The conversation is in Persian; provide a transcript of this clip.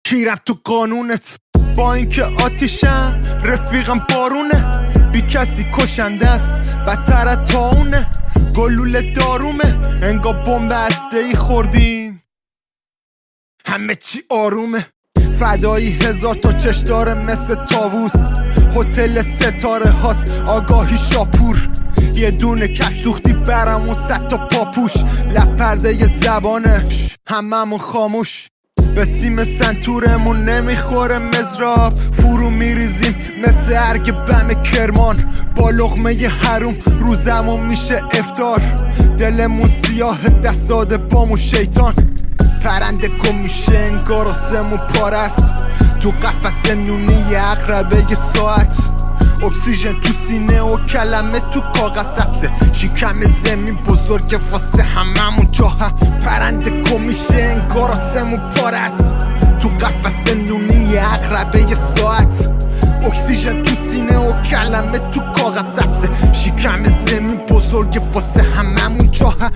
کیرم تو قانونت، با اینکه آتیشم رفیقم بارونه، بی کسی کشنده است بدتر از طاعونه، گلوله دارومه انگار بمب هسته‌ای خوردیم، همه چی آرومه، فدایی 1000 تا چش داره مثل طاووس، هتل ستاره هاست آگاهی شاپور، یه دونه کش دوختی برامون 100 تا پاپوش، لب پرده زبانه هممون خاموش، به سیم سنتورمون نمیخوره مزراب، فرو میریزیم مثل ارگ بم کرمان، با لقمه حروم روزمون میشه افطار، دلمون سیاه دست داده بامون شیطان، پرنده کن میشه انگار آسمون پارست، تو قفس نونی عقربه یه ساعت، اکسیژن تو سینه و کلمه تو کاغذ سبزه، شکم زمین بزرگ واسه هممون جاها، پرنده کن میشه انگار آسمون پارست، تو قفس نونی عقربه یه ساعت، اکسیژن تو سینه و کلمه تو کاغذ سبزه، شکم زمین بزرگ واسه هممون جاها.